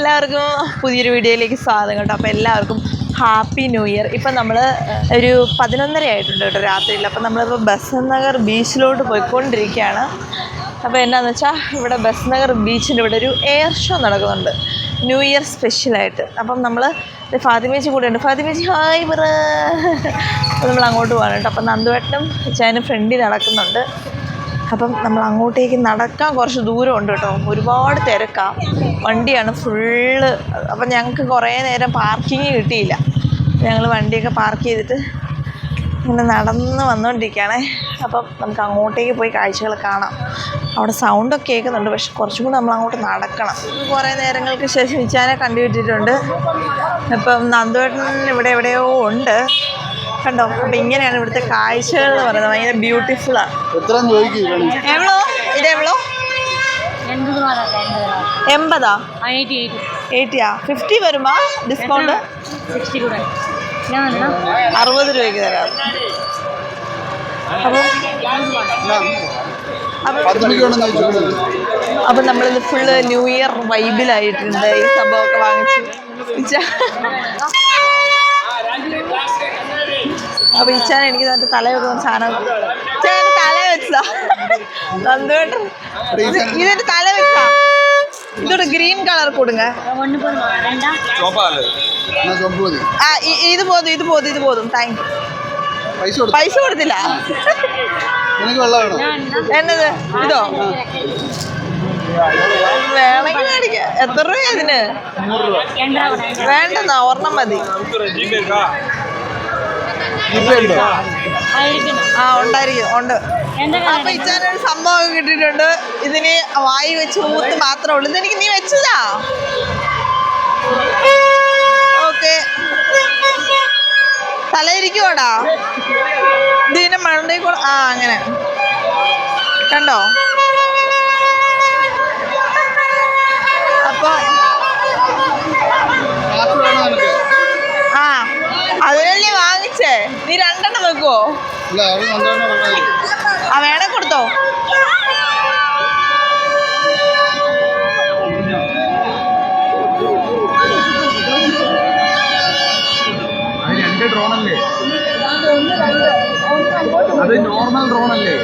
എല്ലാവർക്കും പുതിയൊരു വീഡിയോയിലേക്ക് സ്വാഗതം കേട്ടോ. അപ്പോൾ എല്ലാവർക്കും ഹാപ്പി ന്യൂ ഇയർ. ഇപ്പം നമ്മൾ ഒരു 11:30 ആയിട്ടുണ്ട് കേട്ടോ രാത്രിയിൽ. അപ്പം നമ്മളിപ്പോൾ ബസന്ത് നഗർ ബീച്ചിലോട്ട് പോയിക്കൊണ്ടിരിക്കുകയാണ്. അപ്പോൾ എന്നാന്ന് വെച്ചാൽ ഇവിടെ ബസന്ത് നഗർ ബീച്ചിൻ്റെ ഇവിടെ ഒരു എയർ ഷോ നടക്കുന്നുണ്ട്, ന്യൂ ഇയർ സ്പെഷ്യലായിട്ട്. അപ്പം നമ്മൾ ഫാത്തിമേച്ചി കൂടെ ഉണ്ട്. ഫാത്തിമേച്ചി ഹായ് പറ. അപ്പോൾ നമ്മൾ അങ്ങോട്ട് പോകാൻ കേട്ടോ. അപ്പം നന്ദുവേട്ടനും ചായനും ഫ്രണ്ടിൽ നടക്കുന്നുണ്ട്. അപ്പം നമ്മൾ അങ്ങോട്ടേക്ക് നടക്കാൻ കുറച്ച് ദൂരമുണ്ട് കേട്ടോ. ഒരുപാട് തിരക്കാണ്, വണ്ടിയാണ് ഫുള്ള്. അപ്പം ഞങ്ങൾക്ക് കുറേ നേരം പാർക്കിങ് കിട്ടിയില്ല. ഞങ്ങൾ വണ്ടിയൊക്കെ പാർക്ക് ചെയ്തിട്ട് ഇങ്ങനെ നടന്ന് വന്നുകൊണ്ടിരിക്കുകയാണേ. അപ്പം നമുക്ക് അങ്ങോട്ടേക്ക് പോയി കാഴ്ചകൾ കാണാം. അവിടെ സൗണ്ടൊക്കെ കേൾക്കുന്നുണ്ട്, പക്ഷെ കുറച്ചും കൂടി നമ്മൾ അങ്ങോട്ട് നടക്കണം. കുറേ നേരങ്ങൾക്ക് ശേഷം ഇച്ചാനെ കണ്ടുകിട്ടിയിട്ടുണ്ട്. ഇപ്പം നന്ദുവേട്ടൻ ഇവിടെ എവിടെയോ ഉണ്ട് കണ്ടോ. അപ്പം ഇങ്ങനെയാണ് ഇവിടുത്തെ കാഴ്ചകൾ എന്ന് പറയുന്നത്, ഭയങ്കര ബ്യൂട്ടിഫുള്ളാണ്. എവ്വളോ ഇത് എവ്വളോ 80 80 50 വരുമ്പോ ഡിസ്കൗണ്ട് 60 രൂപയ്ക്ക് തരാം. അപ്പം നമ്മളിത് ഫുള്ള് ന്യൂ ഇയർ വൈബിലായിട്ടുണ്ട്. ഈ സംഭവമൊക്കെ വാങ്ങിച്ച് അപ്പൊ ഇച്ചാൻ എനിക്ക് തന്നെ തല വെക്കുന്ന സാധനം തല വെച്ചാ നന്ദുവേട്ടൻ ഇതിന്റെ തല വെച്ചാ ഇതോട് ഗ്രീൻ കളർ കൊടുങ്ങ. ഇത് പോതും താങ്ക് യു. പൈസ കൊടുത്തില്ല. എന്നത് ഇതോ വേണമെങ്കിൽ മേടിക്കാം. എത്ര രൂപ ഇതിന്? വേണ്ടെന്നാ, ഒരെണ്ണം മതി. ഉണ്ടായിരിക്കും, ഉണ്ട്. അപ്പൊ ഇച്ചാനൊരു സംഭവം കിട്ടിയിട്ടുണ്ട്. ഇതിന് വായി വെച്ച് മൂത്ത് മാത്രമേ ഉള്ളൂ. ഇതെനിക്ക് നീ വെച്ചതാ. ഓക്കെ, തലയിരിക്കുവാടാ. ഇതിനെ മണ്ടേക്കോ. അങ്ങനെ കണ്ടോ. അപ്പൊ അതിനല്ലേ വാങ്ങിച്ചേ. നീ 2 എണ്ണം വെക്കുവോ? വേണേ കൊടുത്തോ. അത് നോർമൽ ഡ്രോൺ അല്ലേ?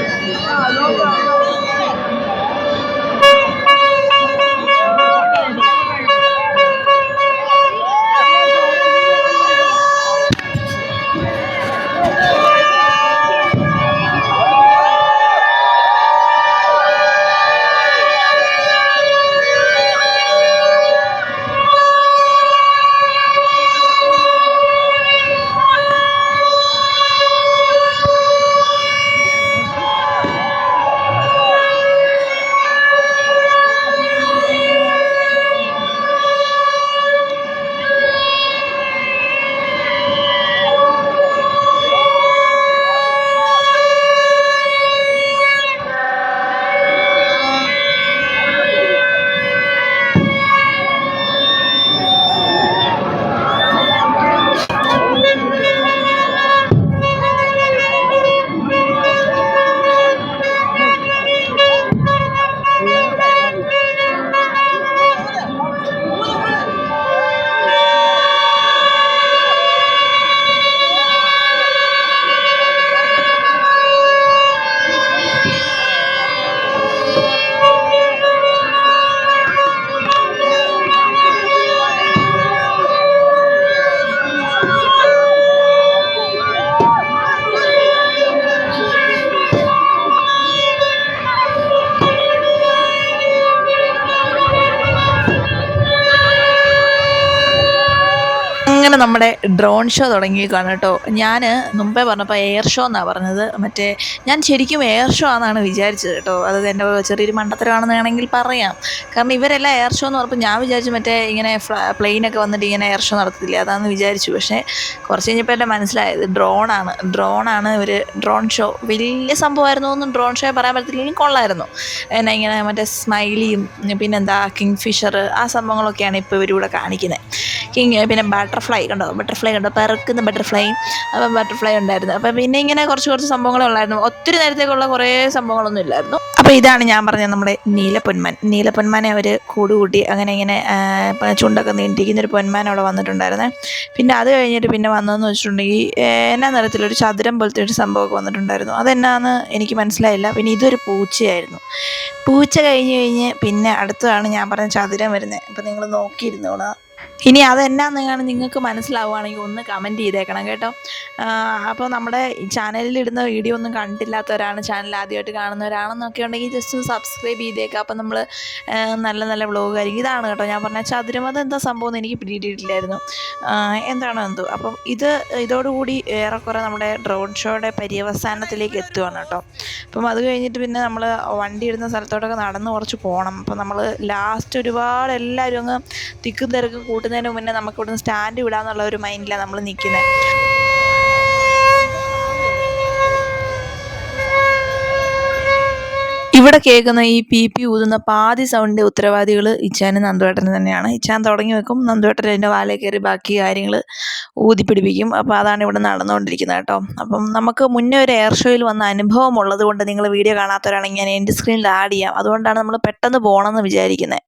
അങ്ങനെ നമ്മുടെ ഡ്രോൺ ഷോ തുടങ്ങിയേക്കാണ് കേട്ടോ. ഞാൻ മുമ്പേ പറഞ്ഞപ്പോൾ എയർ ഷോ എന്നാണ് പറഞ്ഞത്. ഞാൻ ശരിക്കും എയർ ഷോ ആണെന്നാണ് വിചാരിച്ചത് കേട്ടോ. അത് എൻ്റെ ചെറിയൊരു മണ്ടത്തരമാണെന്ന് വേണമെങ്കിൽ പറയാം. കാരണം ഇവരെല്ലാം എയർ ഷോ എന്ന് പറഞ്ഞപ്പോൾ ഞാൻ വിചാരിച്ചു ഇങ്ങനെ പ്ലെയിനൊക്കെ വന്നിട്ട് ഇങ്ങനെ എയർ ഷോ നടത്തില്ല, അതാണെന്ന് വിചാരിച്ചു. പക്ഷേ കുറച്ച് കഴിഞ്ഞപ്പോൾ എൻ്റെ മനസ്സിലായത് ഡ്രോണാണ് ഒരു ഡ്രോൺ ഷോ. വലിയ സംഭവമായിരുന്നു ഒന്നും ഡ്രോൺ ഷോ പറയാൻ പറ്റത്തില്ലെങ്കിൽ കൊള്ളായിരുന്നു. ഇങ്ങനെ സ്മൈലിയും പിന്നെന്താ കിങ് ഫിഷർ, ആ സംഭവങ്ങളൊക്കെയാണ് ഇപ്പോൾ ഇവരിവിടെ കാണിക്കുന്നത്. പിന്നെ ബട്ടർഫ്ലൈ ബട്ടർഫ്ലൈ കണ്ടോ പറക്കുന്ന ബട്ടർഫ്ലൈ. അപ്പം ബട്ടർഫ്ലൈ ഉണ്ടായിരുന്നു. അപ്പം പിന്നെ ഇങ്ങനെ കുറച്ച് സംഭവങ്ങളേ ഉള്ളായിരുന്നു. ഒത്തിരി നേരത്തേക്കുള്ള കുറേ സംഭവങ്ങളൊന്നും ഇല്ലായിരുന്നു. അപ്പോൾ ഇതാണ് ഞാൻ പറഞ്ഞത് നമ്മുടെ നീലപ്പൊന്മാനെ അവർ കൂടുകൂട്ടി അങ്ങനെ ഇങ്ങനെ ചുണ്ടൊക്കെ നീണ്ടിരിക്കുന്ന ഒരു പൊന്മാൻ അവിടെ വന്നിട്ടുണ്ടായിരുന്നേ. പിന്നെ അത് കഴിഞ്ഞിട്ട് പിന്നെ വന്നതെന്ന് വെച്ചിട്ടുണ്ടെങ്കിൽ എന്നാ നിറത്തിലൊരു ചതുരം പോലത്തെ ഒരു സംഭവമൊക്കെ വന്നിട്ടുണ്ടായിരുന്നു. അതെന്നാന്ന് എനിക്ക് മനസ്സിലായില്ല. പിന്നെ ഇതൊരു പൂച്ചയായിരുന്നു. പൂച്ച കഴിഞ്ഞ് പിന്നെ അടുത്തതാണ് ഞാൻ പറഞ്ഞ ചതുരം വരുന്നത്. അപ്പോൾ നിങ്ങൾ നോക്കിയിരുന്നോളാം. ഇനി അതെന്നാന്ന് നിങ്ങൾക്ക് മനസ്സിലാവുകയാണെങ്കിൽ ഒന്ന് കമൻറ്റ് ചെയ്തേക്കണം കേട്ടോ. അപ്പോൾ നമ്മുടെ ചാനലിലിടുന്ന വീഡിയോ ഒന്നും കണ്ടില്ലാത്തവരാണ്, ചാനൽ ആദ്യമായിട്ട് കാണുന്നവരാണെന്നൊക്കെ ഉണ്ടെങ്കിൽ ജസ്റ്റ് ഒന്ന് സബ്സ്ക്രൈബ് ചെയ്തേക്കാം. അപ്പോൾ നമ്മൾ നല്ല വ്ളോഗായിരിക്കും. ഇതാണ് കേട്ടോ ഞാൻ പറഞ്ഞ ചതുരം. അതെന്താ സംഭവം എന്ന് എനിക്ക് പിടിയിട്ടില്ലായിരുന്നു, എന്താണോ എന്തോ. അപ്പം ഇതോടുകൂടി ഏറെക്കുറെ നമ്മുടെ ഡ്രോൺ ഷോയുടെ പര്യവസാനത്തിലേക്ക് എത്തുകയാണ് കേട്ടോ. അപ്പം അത് കഴിഞ്ഞിട്ട് പിന്നെ നമ്മൾ വണ്ടി ഇടുന്ന സ്ഥലത്തോട്ടൊക്കെ നടന്ന് കുറച്ച് പോകണം. അപ്പം നമ്മൾ ലാസ്റ്റ് ഒരുപാട് എല്ലാവരും അങ്ങ് തിക്കും തിരക്കും കൂട്ടുന്നതിന് മുന്നേ നമുക്ക് ഇവിടുന്ന് സ്റ്റാൻഡ് വിടാന്നുള്ള ഒരു മൈൻഡിലാണ് നമ്മൾ നിൽക്കുന്നത്. ഇവിടെ കേൾക്കുന്ന ഈ പി ഊതുന്ന പാതി സൗണ്ടിൻ്റെ ഉത്തരവാദികൾ ഇച്ചാനും നന്ദുവേട്ടനും തന്നെയാണ്. ഇച്ചാൻ തുടങ്ങി വെക്കും, നന്ദുവേട്ടൻ അതിൻ്റെ വാലേ കയറി ബാക്കി കാര്യങ്ങൾ ഊതിപ്പിടിപ്പിക്കും. അപ്പോൾ അതാണ് ഇവിടെ നടന്നുകൊണ്ടിരിക്കുന്നത് കേട്ടോ. അപ്പം നമുക്ക് മുന്നേ ഒരു എയർ ഷോയിൽ വന്ന അനുഭവം ഉള്ളത് കൊണ്ട് നിങ്ങൾ വീഡിയോ കാണാത്തവരാണെങ്കിൽ ഞാൻ എൻ്റെ സ്ക്രീനിൽ ആഡ് ചെയ്യാം. അതുകൊണ്ടാണ് നമ്മൾ പെട്ടെന്ന് പോകണമെന്ന് വിചാരിക്കുന്നത്.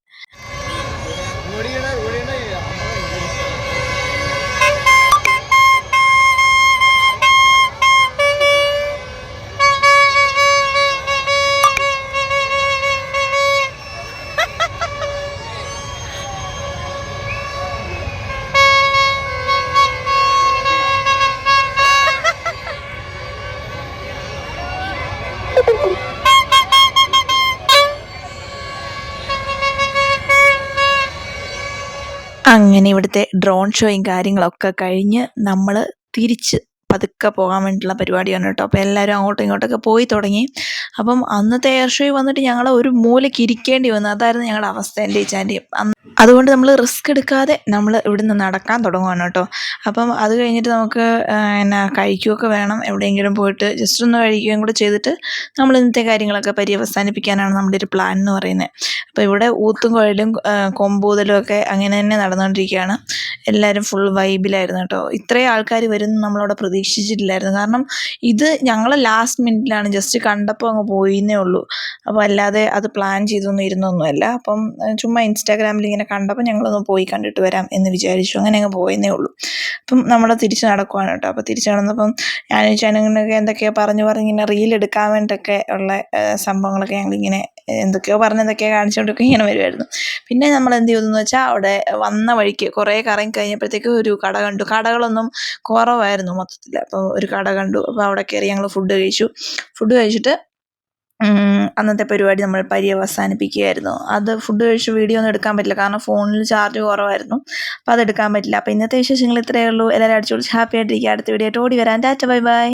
അങ്ങനെ ഇവിടുത്തെ ഡ്രോൺ ഷോയും കാര്യങ്ങളൊക്കെ കഴിഞ്ഞ് നമ്മൾ തിരിച്ച് പതുക്കെ പോകാൻ വേണ്ടിയിട്ടുള്ള പരിപാടിയാണ് കേട്ടോ. അപ്പോൾ എല്ലാവരും അങ്ങോട്ടും ഇങ്ങോട്ടൊക്കെ പോയി തുടങ്ങി. അപ്പം അന്നത്തെ എയർ ഷോയിൽ വന്നിട്ട് ഞങ്ങൾ ഒരു മൂലയ്ക്ക് ഇരിക്കേണ്ടി വന്നു. അതായിരുന്നു ഞങ്ങളുടെ അവസ്ഥ, എൻ്റെ ഇച്ചാൻ്റെയും. അതുകൊണ്ട് നമ്മൾ റിസ്ക് എടുക്കാതെ നമ്മൾ ഇവിടുന്ന് നടക്കാൻ തുടങ്ങുകയാണ് കേട്ടോ. അപ്പം അത് കഴിഞ്ഞിട്ട് നമുക്ക് കഴിക്കുകയൊക്കെ വേണം. എവിടെയെങ്കിലും പോയിട്ട് ജസ്റ്റ് ഒന്ന് കഴിക്കുകയും കൂടെ ചെയ്തിട്ട് നമ്മൾ ഇന്നത്തെ കാര്യങ്ങളൊക്കെ പര്യവസാനിപ്പിക്കാനാണ് നമ്മുടെ ഒരു പ്ലാൻ എന്ന് പറയുന്നത്. അപ്പോൾ ഇവിടെ ഊത്തും കുഴലും കൊമ്പൂതലും ഒക്കെ അങ്ങനെ തന്നെ നടന്നുകൊണ്ടിരിക്കുകയാണ്. എല്ലാവരും ഫുൾ വൈബിലായിരുന്നു കേട്ടോ. ഇത്രയും ആൾക്കാർ വരുന്നു നമ്മളവിടെ പ്രതീക്ഷിച്ചിട്ടില്ലായിരുന്നു. കാരണം ഇത് ഞങ്ങൾ ലാസ്റ്റ് മിനിറ്റിലാണ് ജസ്റ്റ് കണ്ടപ്പോൾ അങ്ങ് പോയിന്നേ ഉള്ളൂ. അപ്പോൾ അല്ലാതെ അത് പ്ലാൻ ചെയ്തൊന്നും ഇരുന്നൊന്നുമല്ല. അപ്പം ചുമ്മാ ഇൻസ്റ്റാഗ്രാമിൽ ഇങ്ങനെ കണ്ടപ്പോൾ ഞങ്ങളൊന്ന് പോയി കണ്ടിട്ട് വരാം എന്ന് വിചാരിച്ചു. അങ്ങനെ അങ്ങ് പോയെന്നേ ഉള്ളൂ. അപ്പം നമ്മൾ തിരിച്ച് നടക്കുവാണ് കേട്ടോ. അപ്പോൾ തിരിച്ച് നടന്നപ്പം ഞാൻ ചാനലിനൊക്കെ എന്തൊക്കെയോ പറഞ്ഞ് ഇങ്ങനെ റീൽ എടുക്കാൻ വേണ്ടിയിട്ടൊക്കെ ഉള്ള സംഭവങ്ങളൊക്കെ ഞങ്ങളിങ്ങനെ എന്തൊക്കെയോ കാണിച്ചുകൊണ്ടൊക്കെ ഇങ്ങനെ വരുമായിരുന്നു. പിന്നെ നമ്മൾ എന്ത് ചെയ്തെന്ന് വെച്ചാൽ അവിടെ വന്ന വഴിക്ക് കുറേ കറങ്ങി കഴിഞ്ഞപ്പോഴത്തേക്ക് ഒരു കട കണ്ടു. കടകളൊന്നും കുറവായിരുന്നു മൊത്തത്തിൽ. അപ്പോൾ ഒരു കട കണ്ടു. അപ്പോൾ അവിടെ കയറി ഞങ്ങൾ ഫുഡ് കഴിച്ചിട്ട് അന്നത്തെ പരിപാടി നമ്മൾ പര്യവസാനിപ്പിക്കുകയായിരുന്നു. അത് ഫുഡ് കഴിച്ച് വീഡിയോ ഒന്നും എടുക്കാൻ പറ്റില്ല, കാരണം ഫോണിൽ ചാർജ് കുറവായിരുന്നു. അപ്പോൾ അതെടുക്കാൻ പറ്റില്ല. അപ്പോൾ ഇന്നത്തെ വിശേഷങ്ങൾ ഇത്രയേ ഉള്ളൂ. എല്ലാവരും അടിച്ചുപൊളിച്ച് ഹാപ്പി ആയിട്ടിരിക്കുക. അടുത്ത വീഡിയോ ആയിട്ട് ഓടി വരാൻ. Tata bye bye.